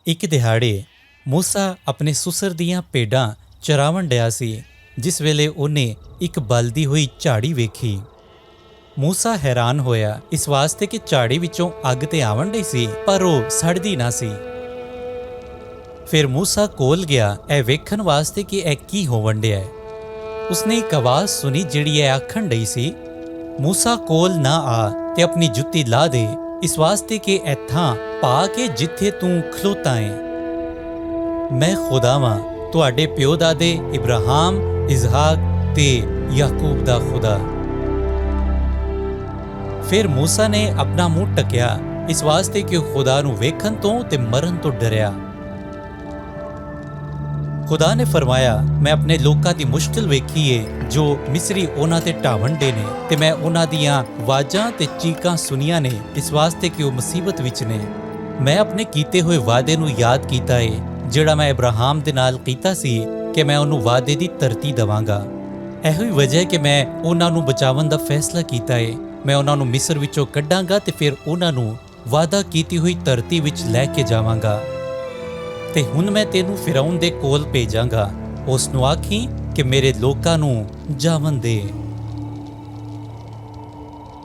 ਇੱਕ ਦਿਹਾੜੇ ਮੂਸਾ ਆਪਣੇ ਸੁਸਰ ਦੀਆਂ ਭੇਡਾਂ ਚਰਾਵਣ ਡਿਆ ਸੀ, ਜਿਸ ਵੇਲੇ ਉਹਨੇ ਇੱਕ ਬਲਦੀ ਹੋਈ ਝਾੜੀ ਵੇਖੀ। ਮੂਸਾ ਹੈਰਾਨ ਹੋਇਆ ਇਸ ਵਾਸਤੇ ਕਿ ਝਾੜੀ ਵਿੱਚੋਂ ਅੱਗ ਤੇ ਆਵਣ ਡਈ ਸੀ, ਪਰ ਉਹ ਸੜਦੀ ਨਾ ਸੀ। ਫਿਰ ਮੂਸਾ ਕੋਲ ਗਿਆ ਇਹ ਵੇਖਣ ਵਾਸਤੇ ਕਿ ਇਹ ਕੀ ਹੋਵਣ ਡਿਆ ਹੈ। ਉਸਨੇ ਇੱਕ ਆਵਾਜ਼ ਸੁਣੀ ਜਿਹੜੀ ਇਹ ਆਖਣ ਡਈ ਸੀ, ਮੂਸਾ ਕੋਲ ਨਾ ਆ ਤੇ ਆਪਣੀ ਜੁੱਤੀ ਲਾ ਦੇ, ਇਸ ਵਾਸਤੇ ਕਿ ਇਹ ਥਾਂ ਪਾ ਕੇ ਜਿੱਥੇ ਤੂੰ ਖਲੋਤਾ ਹੈ। ਮੈਂ ਖੁਦਾ ਵਾਂ, ਤੁਹਾਡੇ ਪਿਓ ਦਾਦੇ ਇਬਰਾਹਿਮ, ਇਜ਼ਹਾਕ ਤੇ ਯਾਕੂਬ ਦਾ ਖੁਦਾ। ਫਿਰ ਮੂਸਾ ਨੇ ਆਪਣਾ ਮੂੰਹ ਢੱਕਿਆ ਇਸ ਵਾਸਤੇ ਕਿ ਉਹ ਖੁਦਾ ਨੂੰ ਵੇਖਣ ਤੋਂ ਤੇ ਮਰਨ ਤੋਂ ਡਰਿਆ। ਖੁਦਾ ਨੇ ਫਰਮਾਇਆ, ਮੈਂ ਆਪਣੇ ਲੋਕਾਂ ਦੀ ਮੁਸ਼ਕਿਲ ਵੇਖੀ ਏ ਜੋ ਮਿਸਰੀ ਉਹਨਾਂ ਤੇ ਢਾਵਣ ਡੇ ਨੇ, ਤੇ ਮੈਂ ਉਹਨਾਂ ਦੀਆਂ ਆਵਾਜ਼ਾਂ ਤੇ ਚੀਕਾਂ ਸੁਣੀਆਂ ਨੇ ਇਸ ਵਾਸਤੇ ਕਿ ਉਹ ਮੁਸੀਬਤ ਵਿੱਚ ਨੇ। ਮੈਂ ਆਪਣੇ ਕੀਤੇ ਹੋਏ ਵਾਅਦੇ ਨੂੰ ਯਾਦ ਕੀਤਾ ਏ ਜਿਹੜਾ ਮੈਂ ਇਬਰਾਹਿਮ ਦੇ ਨਾਲ ਕੀਤਾ ਸੀ ਕਿ ਮੈਂ ਉਹਨੂੰ ਵਾਅਦੇ ਦੀ ਧਰਤੀ ਦੇਵਾਂਗਾ। ਇਹੋ ਹੀ ਵਜ੍ਹਾ ਹੈ ਕਿ ਮੈਂ ਉਹਨਾਂ ਨੂੰ ਬਚਾਉਣ ਦਾ ਫੈਸਲਾ ਕੀਤਾ ਏ। ਮੈਂ ਉਹਨਾਂ ਨੂੰ ਮਿਸਰ ਵਿੱਚੋਂ ਕੱਢਾਂਗਾ ਤੇ ਫਿਰ ਉਹਨਾਂ ਨੂੰ ਵਾਅਦਾ ਕੀਤੀ ਹੋਈ ਧਰਤੀ ਵਿੱਚ ਲੈ ਕੇ ਜਾਵਾਂਗਾ। ਤੇ ਹੁਣ ਮੈਂ ਤੈਨੂੰ ਫਿਰੌਨ ਦੇ ਕੋਲ ਭੇਜਾਂਗਾ, ਉਸ ਨੂੰ ਆਖੀ ਕਿ ਮੇਰੇ ਲੋਕਾਂ ਨੂੰ ਜਾਵਣ ਦੇ।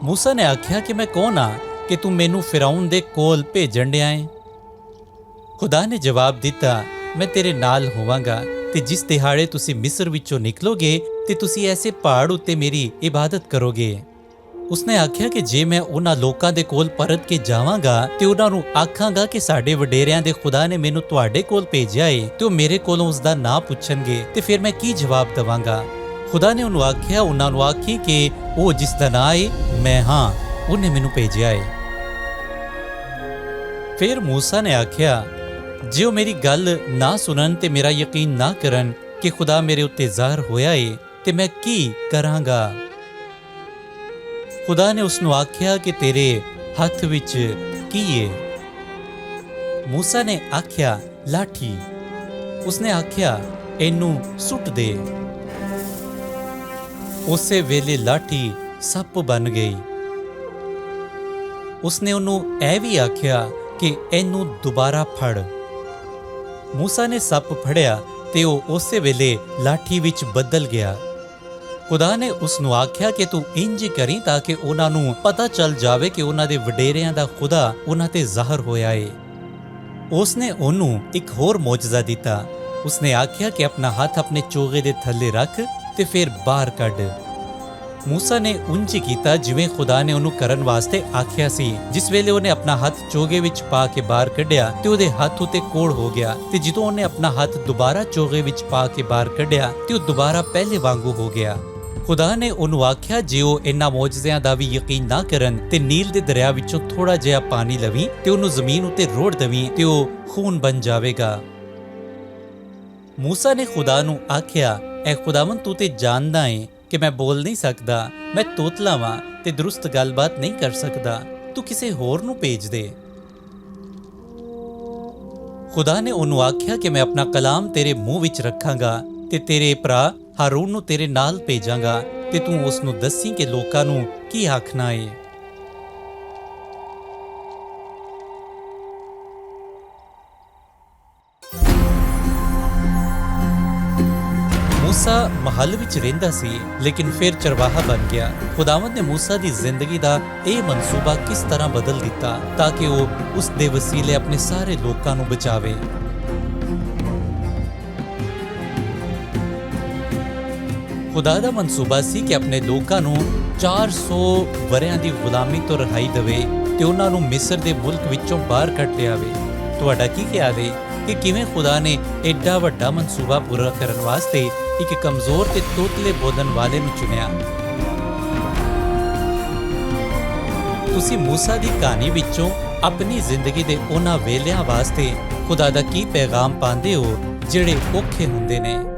ਮੂਸਾ ਨੇ ਆਖਿਆ ਕਿ ਮੈਂ ਕੌਣ ਆ ਕਿ ਤੂੰ ਮੈਨੂੰ ਫਿਰੌਨ ਦੇ ਕੋਲ ਭੇਜਣ ਡਿਆ ਏ? ਖੁਦਾ ਨੇ ਜਵਾਬ ਦਿੱਤਾ, ਮੈਂ ਤੇਰੇ ਨਾਲ ਹੋਵਾਂਗਾ, ਤੇ ਜਿਸ ਦਿਹਾੜੇ ਤੁਸੀਂ ਮਿਸਰ ਵਿੱਚੋਂ ਨਿਕਲੋਗੇ ਤੇ ਤੁਸੀਂ ਐਸੇ ਪਹਾੜ ਉੱਤੇ ਮੇਰੀ ਇਬਾਦਤ ਕਰੋਗੇ। ਉਸਨੇ ਆਖਿਆ ਕਿ ਜੇ ਮੈਂ ਉਹਨਾਂ ਲੋਕਾਂ ਦੇ ਕੋਲ ਪਰਤ ਕੇ ਜਾਵਾਂਗਾ ਤੇ ਉਹਨਾਂ ਨੂੰ ਆਖਾਂਗਾ ਕਿ ਸਾਡੇ ਵਡੇਰਿਆਂ ਦੇ ਖੁਦਾ ਨੇ ਮੈਨੂੰ ਤੁਹਾਡੇ ਕੋਲ ਭੇਜਿਆ ਏ, ਤੇ ਉਹ ਮੇਰੇ ਕੋਲੋਂ ਉਸ ਦਾ ਨਾਂ ਪੁੱਛਣਗੇ, ਤੇ ਫਿਰ ਮੈਂ ਕੀ ਜਵਾਬ ਦੇਵਾਂਗਾ? ਖੁਦਾ ਨੇ ਉਹਨੂੰ ਆਖਿਆ, ਉਹਨਾਂ ਨੂੰ ਆਖੀ ਕਿ ਉਹ ਜਿਸ ਦਾ ਨਾਂ ਏ ਮੈਂ ਹਾਂ, ਉਹਨੇ ਮੈਨੂੰ ਭੇਜਿਆ ਏ। ਫਿਰ ਮੂਸਾ ਨੇ ਆਖਿਆ, ਜੇ ਉਹ ਮੇਰੀ ਗੱਲ ਨਾ ਸੁਣਨ ਤੇ ਮੇਰਾ ਯਕੀਨ ਨਾ ਕਰਨ ਕਿ ਖੁਦਾ ਮੇਰੇ ਉੱਤੇ ਜ਼ਾਹਰ ਹੋਇਆ ਏ, ਤੇ ਮੈਂ ਕੀ ਕਰਾਂਗਾ? ਖੁਦਾ ਨੇ ਉਸ ਨੂੰ ਆਖਿਆ ਕਿ ਤੇਰੇ ਹੱਥ ਵਿੱਚ ਕੀ ਏ? ਮੂਸਾ ਨੇ ਆਖਿਆ, ਲਾਠੀ। ਉਸਨੇ ਆਖਿਆ, ਇਹਨੂੰ ਸੁੱਟ ਦੇ। ਉਸੇ ਵੇਲੇ ਲਾਠੀ ਸੱਪ ਬਣ ਗਈ। ਉਸਨੇ ਉਹਨੂੰ ਇਹ ਵੀ ਆਖਿਆ ਕਿ ਇਹਨੂੰ ਦੁਬਾਰਾ ਫੜ। ਮੂਸਾ ਨੇ ਸੱਪ ਫੜਿਆ ਤੇ ਉਹ ਉਸੇ ਵੇਲੇ ਲਾਠੀ ਵਿੱਚ ਬਦਲ ਗਿਆ। ਖੁਦਾ ਨੇ ਉਸ ਨੂੰ ਆਖਿਆ ਕਿ ਤੂੰ ਇੰਜ ਕਰੀ ਤਾਂ ਕਿ ਉਹਨਾਂ ਨੂੰ ਪਤਾ ਚੱਲ ਜਾਵੇ ਕਿ ਉਹਨਾਂ ਦੇ ਵਡੇਰਿਆਂ ਦਾ ਖੁਦਾ ਉਹਨਾਂ ਤੇ ਜ਼ਾਹਰ ਹੋਇਆ ਏ। ਉਸਨੇ ਉਹਨੂੰ ਇੱਕ ਹੋਰ ਮੌਜਜ਼ਾ ਦਿੱਤਾ। ਉਸਨੇ ਆਖਿਆ ਕਿ ਆਪਣਾ ਹੱਥ ਆਪਣੇ ਚੋਗੇ ਦੇ ਥੱਲੇ ਰੱਖ ਤੇ ਫਿਰ ਬਾਹਰ ਕੱਢ। ਮੂਸਾ ਨੇ ਉਂਝ ਕੀਤਾ ਜਿਵੇਂ ਖੁਦਾ ਨੇ ਉਹਨੂੰ ਕਰਨ ਵਾਸਤੇ ਆਖਿਆ ਸੀ। ਜਿਸ ਵੇਲੇ ਉਹਨੇ ਆਪਣਾ ਹੱਥ ਚੋਗੇ ਵਿੱਚ ਪਾ ਕੇ ਬਾਹਰ ਕੱਢਿਆ ਤੇ ਉਹਦੇ ਹੱਥ ਉੱਤੇ ਕੋੜ ਹੋ ਗਿਆ, ਤੇ ਜਦੋਂ ਉਹਨੇ ਆਪਣਾ ਹੱਥ ਦੁਬਾਰਾ ਚੋਗੇ ਵਿੱਚ ਪਾ ਕੇ ਬਾਹਰ ਕੱਢਿਆ ਤੇ ਉਹ ਦੁਬਾਰਾ ਪਹਿਲੇ ਵਾਂਗੂ ਹੋ ਗਿਆ। ਖੁਦਾ ਨੇ ਉਹਨੂੰ ਆਖਿਆ, ਜੇ ਉਹ ਇਹਨਾਂ ਮੌਜਜ਼ਿਆਂ ਦਾ ਵੀ ਯਕੀਨ ਨਾ ਕਰਨ ਤੇ ਨੀਲ ਦੇ ਦਰਿਆ ਵਿੱਚੋਂ ਥੋੜਾ ਜਿਹਾ ਪਾਣੀ ਲਵੀਂ ਤੇ ਉਹਨੂੰ ਜ਼ਮੀਨ ਉੱਤੇ ਰੋੜ ਦਵੀਂ ਤੇ ਉਹ ਖੂਨ ਬਣ ਜਾਵੇਗਾ। ਮੂਸਾ ਨੇ ਖੁਦਾ ਨੂੰ ਆਖਿਆ, ਐ ਖੁਦਾਵੰਦ, ਤੂੰ ਤੇ ਜਾਣਦਾ ਏ ਕਿ ਮੈਂ ਬੋਲ ਨਹੀਂ ਸਕਦਾ, ਮੈਂ ਤੋਤਲਾ ਵਾਂ ਤੇ ਦਰੁਸਤ ਗੱਲਬਾਤ ਨਹੀਂ ਕਰ ਸਕਦਾ, ਤੂੰ ਕਿਸੇ ਹੋਰ ਨੂੰ ਭੇਜ ਦੇ। ਖੁਦਾ ਨੇ ਉਹਨੂੰ ਆਖਿਆ ਕਿ ਮੈਂ ਆਪਣਾ ਕਲਾਮ ਤੇਰੇ ਮੂੰਹ ਵਿੱਚ ਰੱਖਾਂਗਾ ਤੇ ਤੇਰੇ ਭਰਾ ਹਾਰੂਨ ਨੂੰ ਤੇਰੇ ਨਾਲ ਭੇਜਾਂਗਾ, ਤੇ ਤੂੰ ਉਸ ਨੂੰ ਦੱਸੀ ਕਿ ਲੋਕਾਂ ਨੂੰ ਕੀ ਆਖਣਾ ਏ। ਮੂਸਾ ਮਹੱਲ ਵਿੱਚ ਰਹਿੰਦਾ ਸੀ, ਲੇਕਿਨ ਫਿਰ ਚਰਵਾਹਾ ਬਣ ਗਿਆ। ਖੁਦਾਵੰਦ ਨੇ ਮੂਸਾ ਦੀ ਜ਼ਿੰਦਗੀ ਦਾ ਇਹ ਮਨਸੂਬਾ ਕਿਸ ਤਰ੍ਹਾਂ ਬਦਲ ਦਿੱਤਾ ਤਾਂ ਕਿ ਉਹ ਉਸ ਦੇ ਵਸੀਲੇ ਆਪਣੇ ਸਾਰੇ ਲੋਕਾਂ ਨੂੰ ਬਚਾਵੇ। ਖੁਦਾ ਦਾ ਮਨਸੂਬਾ ਸੀ ਕਿ ਆਪਣੇ ਲੋਕਾਂ ਨੂੰ 400 ਵਰਿਆਂ ਦੀ ਗੁਲਾਮੀ ਤੋਂ ਰਿਹਾਈ ਦੇਵੇ ਤੇ ਉਹਨਾਂ ਨੂੰ ਮਿਸਰ ਦੇ ਮੁਲਕ ਵਿੱਚੋਂ ਬਾਹਰ ਕੱਢ ਲਿਆਵੇ। ਤੁਹਾਡਾ ਕੀ ਖਿਆਲ ਹੈ ਕਿ ਕਿਵੇਂ ਖੁਦਾ ਨੇ ਐਡਾ ਵੱਡਾ ਮਨਸੂਬਾ ਪੂਰਾ ਕਰਨ ਵਾਸਤੇ ਇੱਕ ਕਮਜ਼ੋਰ ਤੇ ਤੋਤਲੇ ਬੋਲਣ ਵਾਲੇ ਨੂੰ ਚੁਣਿਆ? ਤੁਸੀਂ ਮੂਸਾ ਦੀ ਕਹਾਣੀ ਵਿੱਚੋਂ ਆਪਣੀ ਜ਼ਿੰਦਗੀ ਦੇ ਉਹਨਾਂ ਵੇਲਿਆਂ ਵਾਸਤੇ ਖੁਦਾ ਦਾ ਕੀ ਪੈਗਾਮ ਪਾਉਂਦੇ ਹੋ ਜਿਹੜੇ ਔਖੇ ਹੁੰਦੇ ਨੇ?